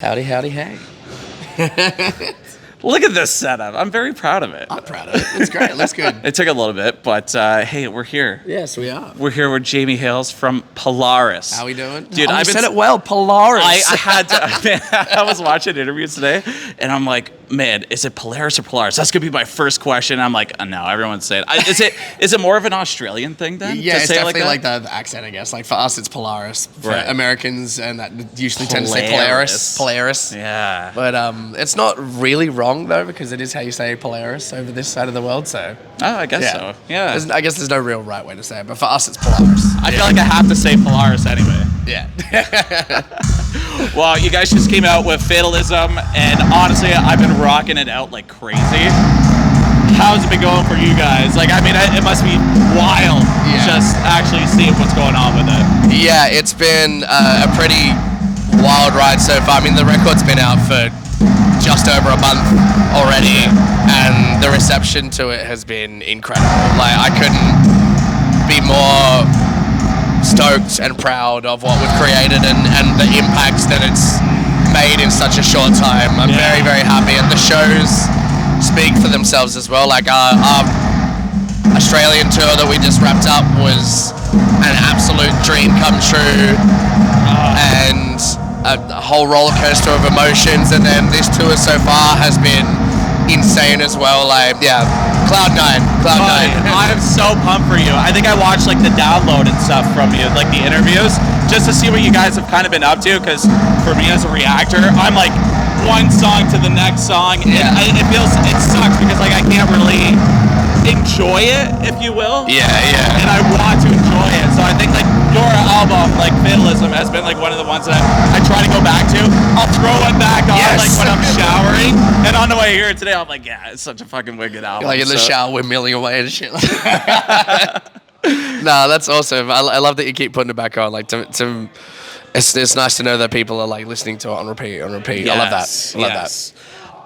Howdy, howdy, hey. Look at this setup. I'm very proud of it. I'm proud of it. It's great. It looks good. It took a little bit, but hey, we're here. Yes, we are. We're here with Jamie Hails from Polaris. How we doing? Dude, I said it well, Polaris. I had to. I was watching interviews today, and I'm like, man, is it Polaris or Polaris? That's gonna be my first question. I'm like, no, everyone's saying. Is it more of an Australian thing then? Yeah, to it's say definitely like the accent, I guess. Like for us, it's Polaris. For Right. Americans, and that usually tend to say Polaris. Polaris. Yeah. But it's not really wrong though, because it is how you say Polaris over this side of the world. So. Oh, I guess so. Yeah. I guess there's no real right way to say it, but for us, it's Polaris. I feel like I have to say Polaris anyway. Yeah. Well, you guys just came out with Fatalism, and honestly, I've been rocking it out like crazy. How's it been going for you guys? Like, I mean, it must be wild just actually seeing what's going on with it. Yeah, it's been a pretty wild ride so far. I mean, the record's been out for just over a month already, and the reception to it has been incredible. Like, I couldn't be more stoked and proud of what we've created and the impact that it's made in such a short time. I'm very, very happy, and the shows speak for themselves as well. Like our Australian tour that we just wrapped up was an absolute dream come true, and a whole roller coaster of emotions. And then this tour so far has been insane as well. Like, yeah, Cloud Nine. I am so pumped for you. I think I watched like the download and stuff from you, like the interviews, just to see what you guys have kind of been up to. Because for me as a reactor, I'm like one song to the next song. Yeah. And it sucks because like I can't really enjoy it, if you will. Yeah. And I want to enjoy it. So I think like your album, like Fatalism, has been like one of the ones that I try to go back to. I'll throw it back on like when I'm showering. And on the way here today, I'm like, yeah, it's such a fucking wicked album. Like in the shower, we're milling away and shit. Nah, that's awesome. I love that you keep putting it back on. Like it's nice to know that people are like listening to it on repeat. Yes, I love that. I love that.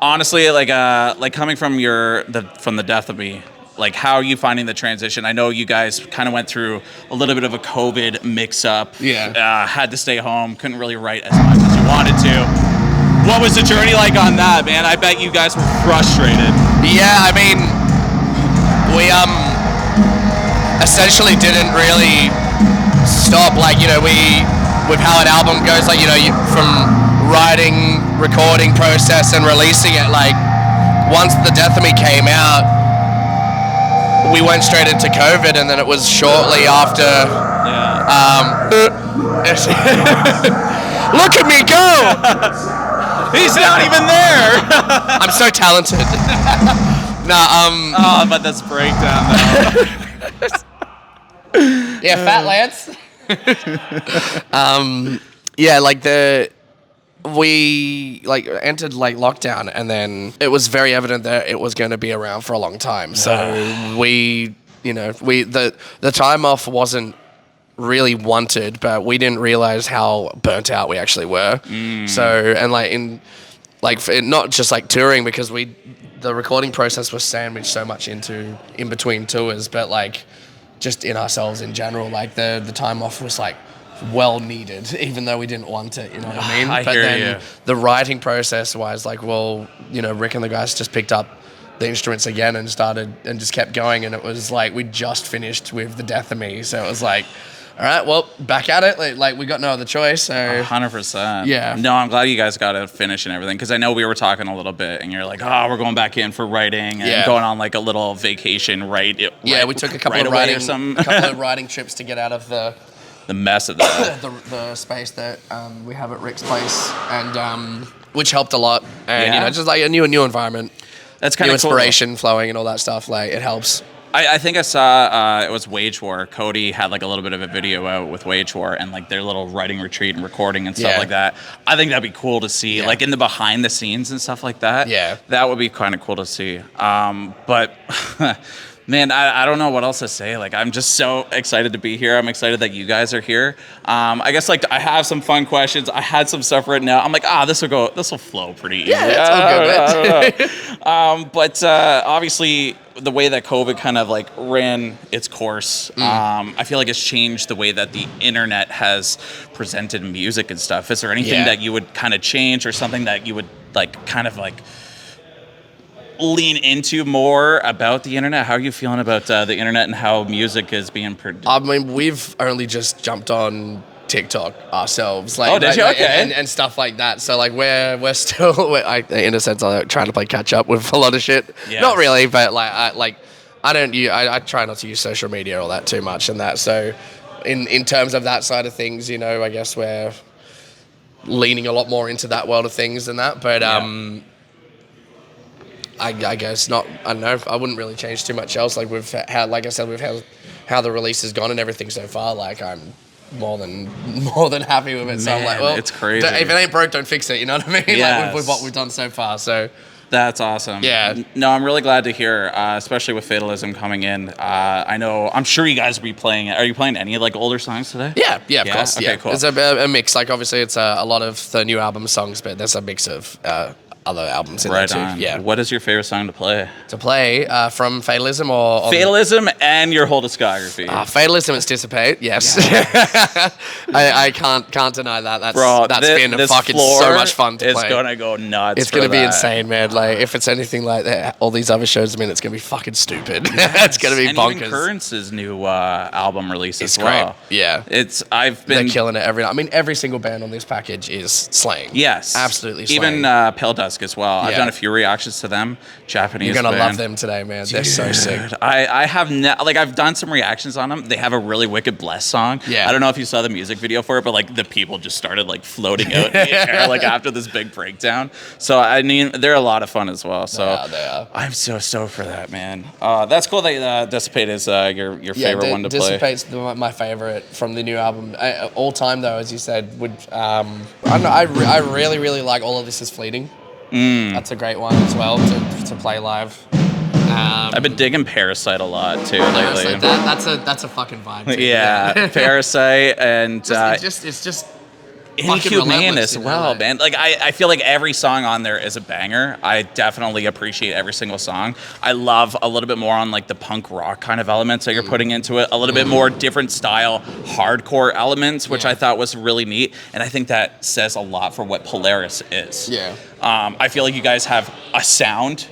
Honestly, like coming from the death of me, like how are you finding the transition? I know you guys kind of went through a little bit of a COVID mix-up. Yeah. Had to stay home, couldn't really write as much as you wanted to. What was the journey like on that, man? I bet you guys were frustrated. Yeah, I mean, we essentially didn't really stop. Like, you know, with how an album goes, like, you know, from writing, recording process and releasing it, like once The Death of Me came out, we went straight into COVID, and then it was shortly after. Look at me go! He's not even there. I'm so talented. Oh, but that's breakdown though. Yeah, Fat Lance. Yeah, like we like entered like lockdown, and then it was very evident that it was going to be around for a long time. So the time off wasn't really wanted, but we didn't realize how burnt out we actually were. So, and not just like touring, because the recording process was sandwiched so much in between tours, but like just in ourselves in general, like the time off was like well needed, even though we didn't want it, you know what I mean? I hear you. The writing process was like, well, you know, Rick and the guys just picked up the instruments again and started and just kept going, and it was like we just finished with The Death of Me, so it was like, all right, well, back at it. Like we got no other choice. So 100%. Yeah. No, I'm glad you guys got to finish and everything, because I know we were talking a little bit, and you're like, oh, we're going back in for writing and going on like a little vacation, right? We took a couple of writing trips to get out of the mess of that. the space that we have at Rick's place, and which helped a lot. And you know, just like a new environment. That's kind of inspiration flowing and all that stuff. Like it helps. I think I saw it was Wage War. Cody had like a little bit of a video out with Wage War and like their little writing retreat and recording and stuff like that. I think that'd be cool to see, like in the behind the scenes and stuff like that. Yeah, that would be kind of cool to see. But Man, I don't know what else to say. Like, I'm just so excited to be here. I'm excited that you guys are here. I guess like I have some fun questions. I had some stuff written out. I'm like, this will flow pretty easy. Yeah, it's all good, man. But obviously, the way that COVID kind of like ran its course, I feel like it's changed the way that the internet has presented music and stuff. Is there anything that you would kind of change, or something that you would like kind of like lean into more about the internet? How are you feeling about the internet and how music is being produced? I mean, we've only just jumped on TikTok ourselves, like, did you? Okay. and stuff like that. So like we're still, in a sense, I'm trying to play catch up with a lot of shit. Yes. Not really, but I try not to use social media all that too much and that. So in terms of that side of things, you know, I guess we're leaning a lot more into that world of things than that. But I guess not. I don't know. I wouldn't really change too much else. Like like I said, we've had how the release has gone and everything so far. Like I'm more than happy with it. So I'm like, well, it's crazy. If it ain't broke, don't fix it. You know what I mean? Yes. Like with what we've done so far. So that's awesome. Yeah. No, I'm really glad to hear, especially with Fatalism coming in. I'm sure you guys will be playing it. Are you playing any like older songs today? Yeah, of course. Okay, cool. It's a mix. Like obviously, it's a lot of the new album songs, but there's a mix of other albums in there too. On. Yeah. What is your favorite song to play? From Fatalism or Fatalism and your whole discography. Fatalism, it's Dissipate. Yes. I can't deny that. That's been fucking so much fun to play. It's gonna go nuts. It's gonna be insane, man. Like if it's anything like that, all these other shows, I mean, it's gonna be fucking stupid. It's gonna be bonkers. Even Currence's new album release it's as well. Great. Yeah. They're killing it every single band on this package is slaying. Yes. Absolutely slaying. Even Pale Dust as well. I've Yeah. done a few reactions to them. Japanese. You're gonna band. love them today, man. They're so sick. I have I've done some reactions on them. They have a really wicked Bless song. Yeah. I don't know if you saw the music video for it, but like the people just started like floating out in the air like after this big breakdown. So I mean, they're a lot of fun as well. So they are. I'm so stoked for that, man. That's cool that Dissipate is your favorite one to play. Dissipate's my favorite from the new album. All time though, as you said, would I don't know. I really like All of This Is Fleeting. That's a great one as well to play live. I've been digging Parasite a lot too lately. That's a fucking vibe. Too. Yeah, Parasite and it's just Inhumane as well, like, man. Like I feel like every song on there is a banger. I definitely appreciate every single song. I love a little bit more on like the punk rock kind of elements that you're putting into it. A little bit more different style hardcore elements, which I thought was really neat. And I think that says a lot for what Polaris is. Yeah. I feel like you guys have a sound,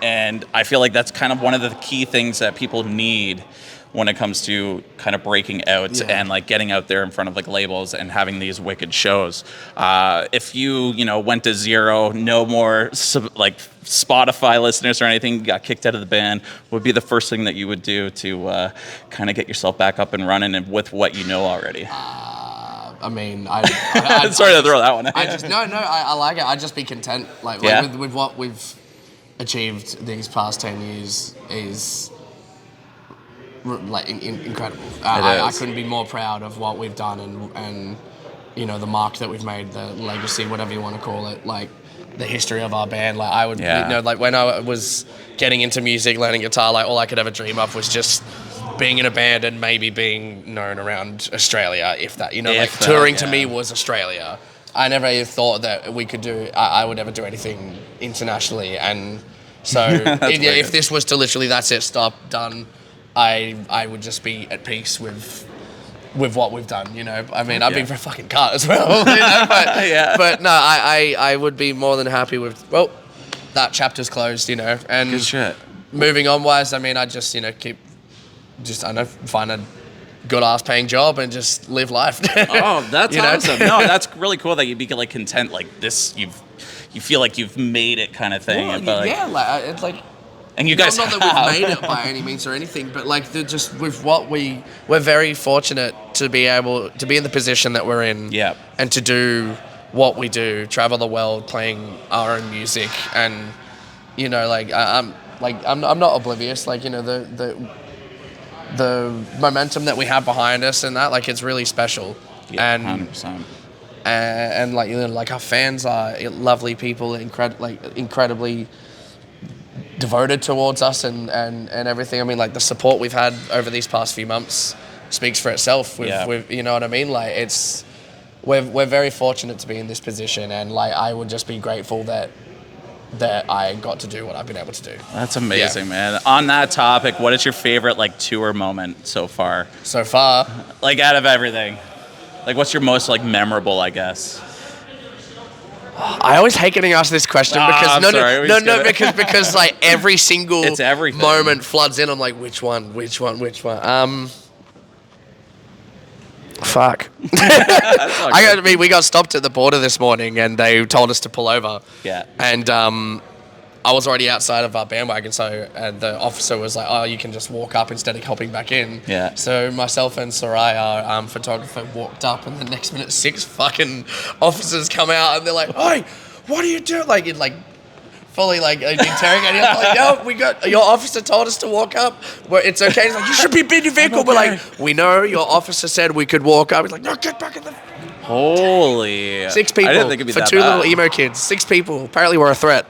and I feel like that's kind of one of the key things that people need when it comes to kind of breaking out and like getting out there in front of like labels and having these wicked shows. If you went to zero, no more like Spotify listeners or anything, got kicked out of the band, would be the first thing that you would do to kind of get yourself back up and running and with what you know already? I mean, sorry to throw that one at you. I like it. I'd just be content. Like with what we've achieved these past 10 years is like incredible. I couldn't be more proud of what we've done and the mark that we've made, the legacy, whatever you want to call it, like the history of our band. Like I would, like when I was getting into music, learning guitar, like all I could ever dream of was just being in a band and maybe being known around Australia, if that, touring to me was Australia. I never even thought that we could I would ever do anything internationally. And so if this was to literally, that's it, stop, done, I would just be at peace with what we've done, I mean, I'd be for a fucking cut as well, but no, I would be more than happy with, well, that chapter's closed, and good shit. Moving on wise, I mean, I just, find a good ass paying job and just live life. Oh, that's awesome. No, that's really cool that you'd be like content like this. You feel like you've made it kind of thing. Well, it's like. And you guys not that we've made it by any means or anything, but like just with what we're very fortunate to be able to be in the position that we're in, and to do what we do, travel the world playing our own music, and I'm not oblivious, like the momentum that we have behind us and that, like, it's really special. And 100%. And like our fans are lovely people, incredibly devoted towards us and everything. I mean, like the support we've had over these past few months speaks for itself. We've you know what I mean? Like we're very fortunate to be in this position, and like I would just be grateful that I got to do what I've been able to do. That's amazing, man. On that topic, what is your favorite like tour moment so far? So far, like out of everything, like what's your most like memorable, I guess? I always hate getting asked this question because because like every single it's everything. moment floods in. I'm like, which one? Fuck. I mean, we got stopped at the border this morning and they told us to pull over. Yeah. And I was already outside of our bandwagon, so the officer was like, "Oh, you can just walk up instead of hopping back in." Yeah. So myself and Sarai, our photographer, walked up, and the next minute, 6 fucking officers come out, and they're like, "Hey, what are you doing?" Like it, like fully like interrogating us. Like, "No, we got your officer told us to walk up. Well, it's okay." He's like, "You should be in your vehicle." Okay. We're like, "We know your officer said we could walk up." He's like, "No, get back in the." Holy. 6 people I didn't think it'd be for that 2 bad. little emo kids. 6 people. Apparently, we're a threat.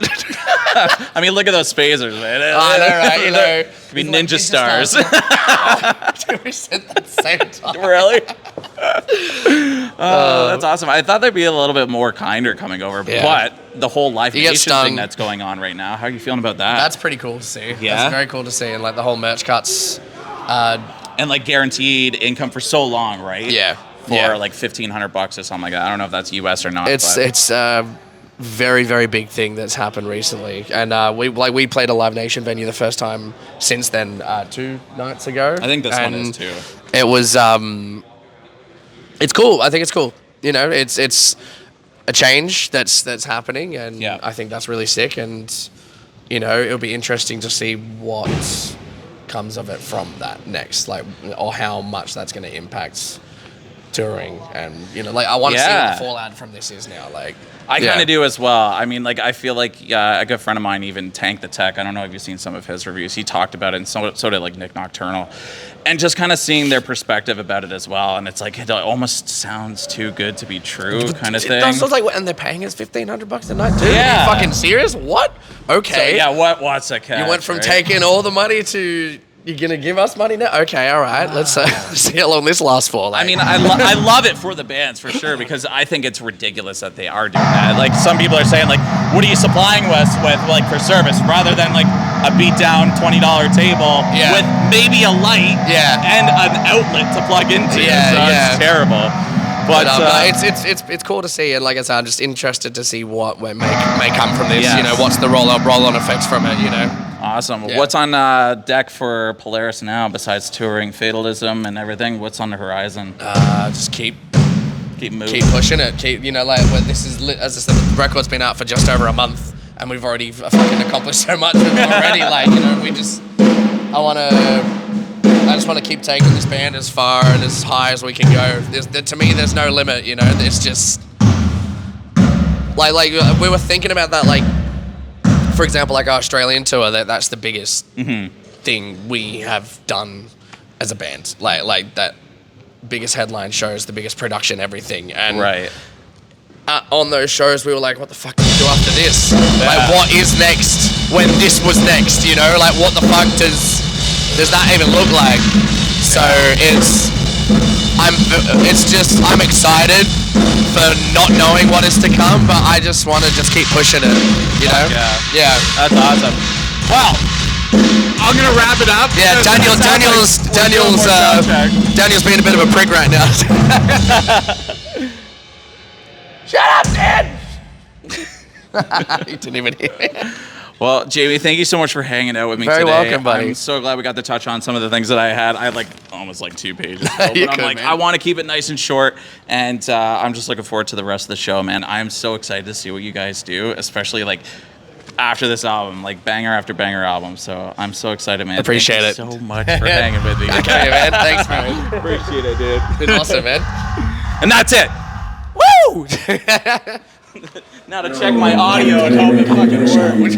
I mean, look at those phasers, man. I know, right? You know, could be ninja stars. We said that at the same time. Really? Oh, that's awesome. I thought there'd be a little bit more kinder coming over, Yeah. but the whole Live You get Nation stung. thing that's going on right now, how are you feeling about that? That's pretty cool to see. Yeah? That's very cool to see. And like the whole merch cuts. And like guaranteed income for so long, right? Yeah. For like $1,500 or something like that. I don't know if that's US or not. It's a very, very big thing that's happened recently. And we played a Live Nation venue the first time since then 2 nights ago. I think this one And is too. It was it's cool. I think it's cool. You know, it's a change that's happening, and Yeah. I think that's really sick. And you know, it'll be interesting to see what comes of it from that next, like, or how much that's going to impact touring. And you know, like I want to see what the fallout from this is now. Like I kind of do as well. I mean, like, I feel like a good friend of mine even tanked the tech. I don't know if you've seen some of his reviews. He talked about it, and so did like Nick Nocturnal. And just kind of seeing their perspective about it as well. And it's like, it almost sounds too good to be true kind of thing. That's like, and they're paying us $1,500 a night too. Yeah. Are you fucking serious? What? Okay. So, yeah, what's a catch? You went from right? taking all the money to you're gonna give us money now? Okay, all right. Let's see how long this lasts for. Like. I mean, I love it for the bands for sure, because I think it's ridiculous that they are doing that. Like, some people are saying, like, what are you supplying us with like for service, rather than like a beat down $20 table with maybe a light and an outlet to plug into. It's terrible. But it's cool to see, and like I said, I'm just interested to see what may come from this. You know, what's the roll-on effects from it? You know. Awesome. Yeah. What's on deck for Polaris now, besides touring Fatalism and everything? What's on the horizon? Just keep moving, keep pushing it. Keep, you know, like this is as I said, the record's been out for just over a month, and we've already fucking accomplished so much with it already. Like, you know, I just want to keep taking this band as far and as high as we can go. To me, there's no limit. You know, it's just like we were thinking about that, like. For example, like our Australian tour, that's the biggest thing we have done as a band. Like that biggest headline shows, the biggest production, everything. And on those shows, we were like, what the fuck do we do after this? Yeah. Like, what is next when this was next, you know? Like, what the fuck does that even look like? So I'm excited for not knowing what is to come, but I just want to keep pushing it, you know? Yeah. That's awesome. Well, I'm gonna wrap it up. Yeah, Daniel's being a bit of a prick right now. Shut up, Dan! He didn't even hear me. Well, Jamie, thank you so much for hanging out with me today. Very welcome, buddy. I'm so glad we got to touch on some of the things that I had. I had like almost like 2 pages. But I'm like, man. I want to keep it nice and short, and I'm just looking forward to the rest of the show, man. I'm so excited to see what you guys do, especially like after this album, like banger after banger album. So I'm so excited, man. Appreciate it so much for hanging with me. Okay, man. Thanks, man. Appreciate it, dude. It's been awesome, man. And that's it. Woo! Now to check my audio and hope it fucking works.